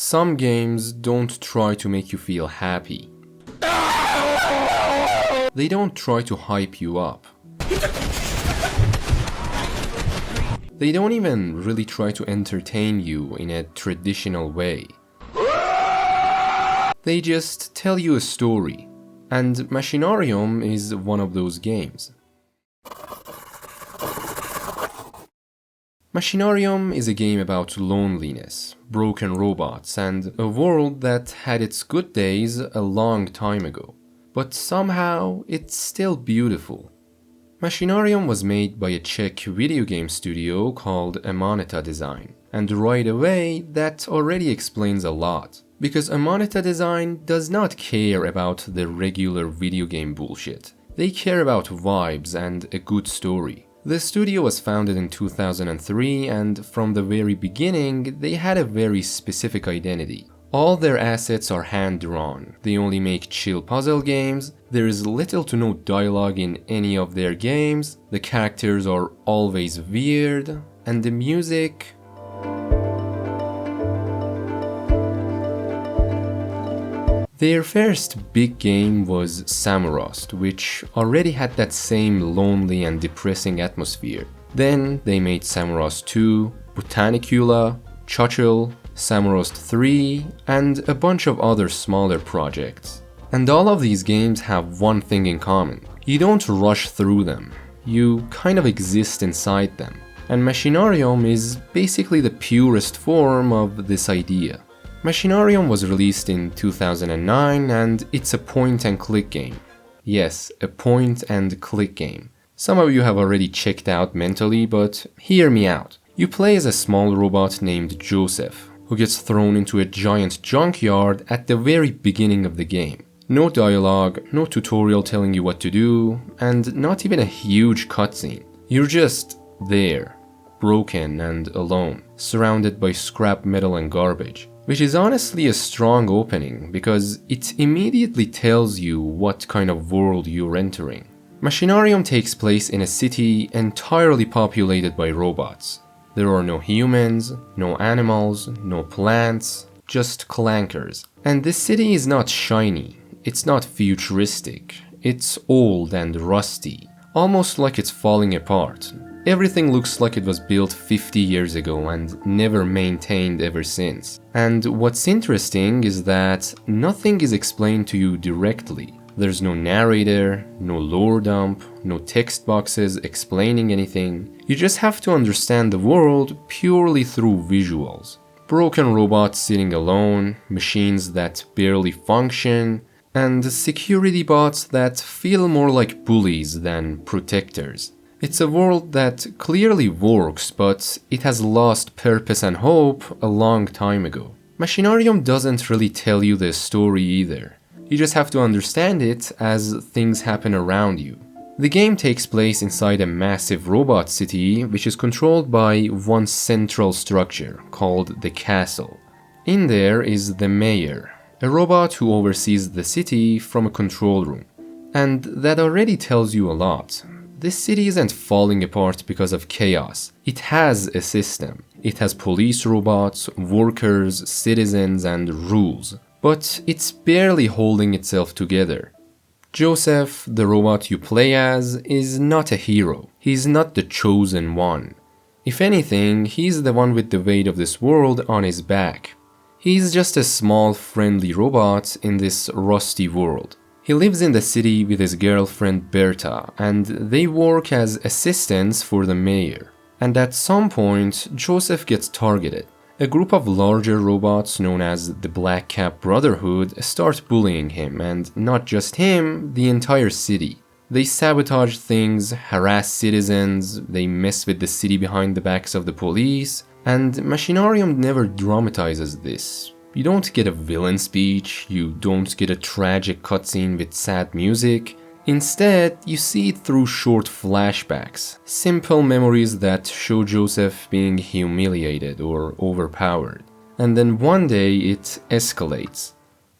Some games don't try to make you feel happy. They don't try to hype you up. They don't even really try to entertain you in a traditional way. They just tell you a story, and Machinarium is one of those games. Machinarium is a game about loneliness, broken robots, and a world that had its good days a long time ago. But somehow, it's still beautiful. Machinarium was made by a Czech video game studio called Amanita Design. And right away, that already explains a lot. Because Amanita Design does not care about the regular video game bullshit. They care about vibes and a good story. The studio was founded in 2003 and from the very beginning they had a very specific identity. All their assets are hand-drawn, they only make chill puzzle games, there is little to no dialogue in any of their games, the characters are always weird, and the music... Their first big game was Samorost, which already had that same lonely and depressing atmosphere. Then they made Samorost 2, Botanicula, Chochel, Samorost 3, and a bunch of other smaller projects. And all of these games have one thing in common. You don't rush through them. You kind of exist inside them. And Machinarium is basically the purest form of this idea. Machinarium was released in 2009 and it's a point-and-click game. Yes, a point-and-click game. Some of you have already checked out mentally, but hear me out. You play as a small robot named Joseph, who gets thrown into a giant junkyard at the very beginning of the game. No dialogue, no tutorial telling you what to do, and not even a huge cutscene. You're just there, broken and alone, surrounded by scrap metal and garbage. Which is honestly a strong opening, because it immediately tells you what kind of world you're entering. Machinarium takes place in a city entirely populated by robots. There are no humans, no animals, no plants, just clankers. And this city is not shiny, it's not futuristic, it's old and rusty, almost like it's falling apart. Everything looks like it was built 50 years ago and never maintained ever since. And what's interesting is that nothing is explained to you directly. There's no narrator, no lore dump, no text boxes explaining anything. You just have to understand the world purely through visuals. Broken robots sitting alone, machines that barely function, and security bots that feel more like bullies than protectors. It's a world that clearly works, but it has lost purpose and hope a long time ago. Machinarium doesn't really tell you the story either. You just have to understand it as things happen around you. The game takes place inside a massive robot city which is controlled by one central structure called the castle. In there is the mayor, a robot who oversees the city from a control room. And that already tells you a lot. This city isn't falling apart because of chaos. It has a system. It has police robots, workers, citizens, and rules. But it's barely holding itself together. Joseph, the robot you play as, is not a hero. He's not the chosen one. If anything, he's the one with the weight of this world on his back. He's just a small, friendly robot in this rusty world. He lives in the city with his girlfriend Berta, and they work as assistants for the mayor. And at some point, Joseph gets targeted. A group of larger robots known as the Black Cap Brotherhood start bullying him, and not just him, the entire city. They sabotage things, harass citizens, they mess with the city behind the backs of the police, and Machinarium never dramatizes this. You don't get a villain speech, you don't get a tragic cutscene with sad music. Instead, you see it through short flashbacks, simple memories that show Joseph being humiliated or overpowered. And then one day it escalates.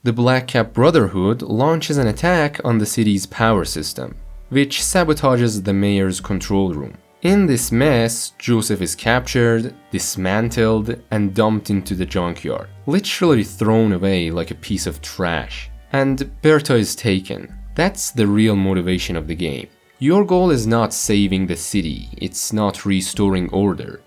The Black Cap Brotherhood launches an attack on the city's power system, which sabotages the mayor's control room. In this mess, Joseph is captured, dismantled, and dumped into the junkyard, literally thrown away like a piece of trash. And Berta is taken. That's the real motivation of the game. Your goal is not saving the city, it's not restoring order.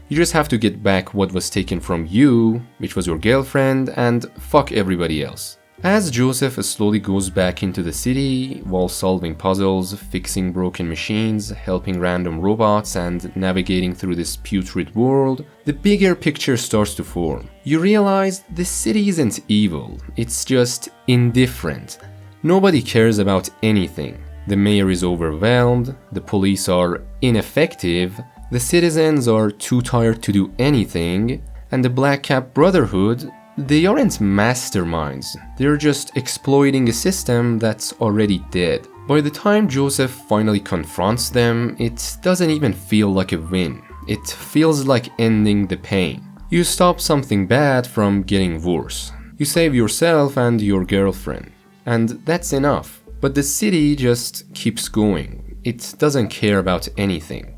You just have to get back what was taken from you, which was your girlfriend, and fuck everybody else. As Joseph slowly goes back into the city, while solving puzzles, fixing broken machines, helping random robots, and navigating through this putrid world, the bigger picture starts to form. You realize this city isn't evil, it's just indifferent. Nobody cares about anything. The mayor is overwhelmed, the police are ineffective, the citizens are too tired to do anything, and the Black Cap Brotherhood, they aren't masterminds, they're just exploiting a system that's already dead. By the time Joseph finally confronts them, it doesn't even feel like a win. It feels like ending the pain. You stop something bad from getting worse. You save yourself and your girlfriend. And that's enough. But the city just keeps going. It doesn't care about anything.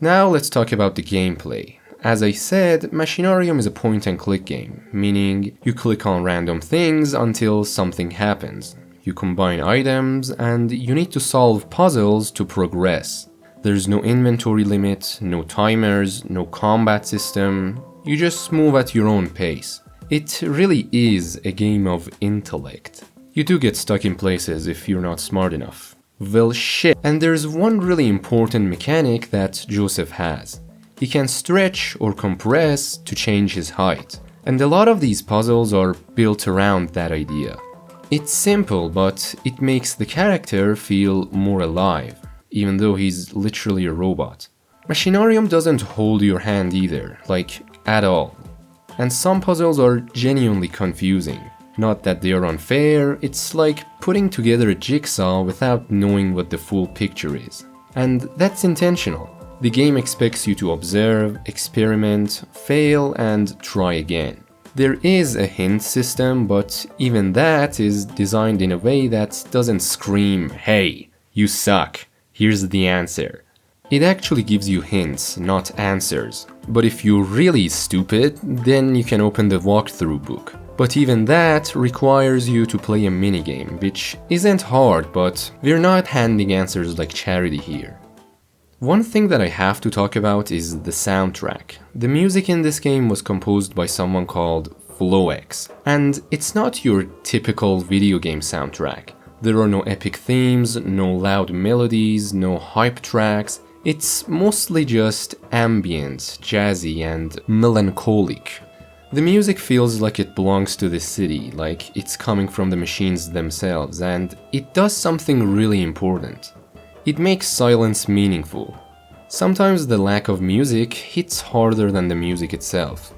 Now let's talk about the gameplay. As I said, Machinarium is a point-and-click game, meaning you click on random things until something happens. You combine items, and you need to solve puzzles to progress. There's no inventory limit, no timers, no combat system. You just move at your own pace. It really is a game of intellect. You do get stuck in places if you're not smart enough. Well, shit. And there's one really important mechanic that Joseph has. He can stretch or compress to change his height, and a lot of these puzzles are built around that idea. It's simple, but it makes the character feel more alive, even though he's literally a robot. Machinarium doesn't hold your hand either, like at all. And some puzzles are genuinely confusing. Not that they are unfair, it's like putting together a jigsaw without knowing what the full picture is. And that's intentional. The game expects you to observe, experiment, fail, and try again. There is a hint system, but even that is designed in a way that doesn't scream, "Hey, you suck, here's the answer." It actually gives you hints, not answers. But if you're really stupid, then you can open the walkthrough book. But even that requires you to play a minigame, which isn't hard, but we're not handing answers like charity here. One thing that I have to talk about is the soundtrack. The music in this game was composed by someone called FlowX, and it's not your typical video game soundtrack. There are no epic themes, no loud melodies, no hype tracks. It's mostly just ambient, jazzy, and melancholic. The music feels like it belongs to the city, like it's coming from the machines themselves, and it does something really important. It makes silence meaningful. Sometimes the lack of music hits harder than the music itself.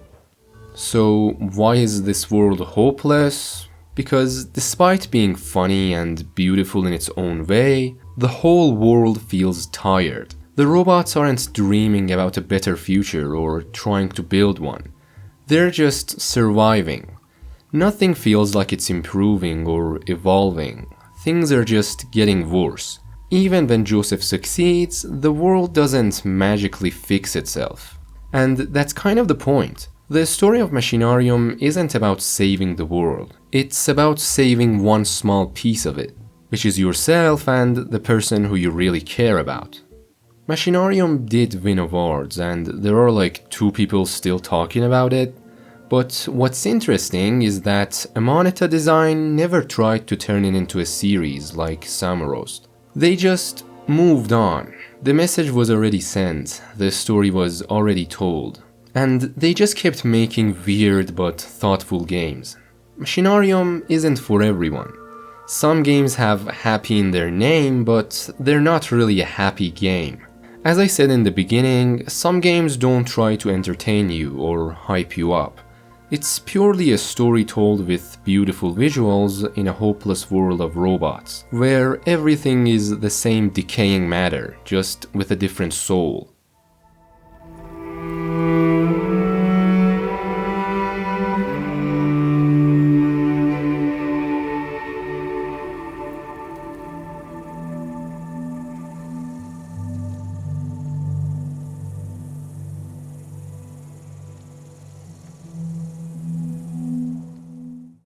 So why is this world hopeless? Because despite being funny and beautiful in its own way, the whole world feels tired. The robots aren't dreaming about a better future or trying to build one. They're just surviving. Nothing feels like it's improving or evolving. Things are just getting worse. Even when Joseph succeeds, the world doesn't magically fix itself. And that's kind of the point. The story of Machinarium isn't about saving the world. It's about saving one small piece of it, which is yourself and the person who you really care about. Machinarium did win awards, and there are like 2 people still talking about it. But what's interesting is that Amanita Design never tried to turn it into a series like Samorost. They just moved on. The message was already sent, the story was already told, and they just kept making weird but thoughtful games. Machinarium isn't for everyone. Some games have happy in their name, but they're not really a happy game. As I said in the beginning, some games don't try to entertain you or hype you up. It's purely a story told with beautiful visuals in a hopeless world of robots, where everything is the same decaying matter, just with a different soul.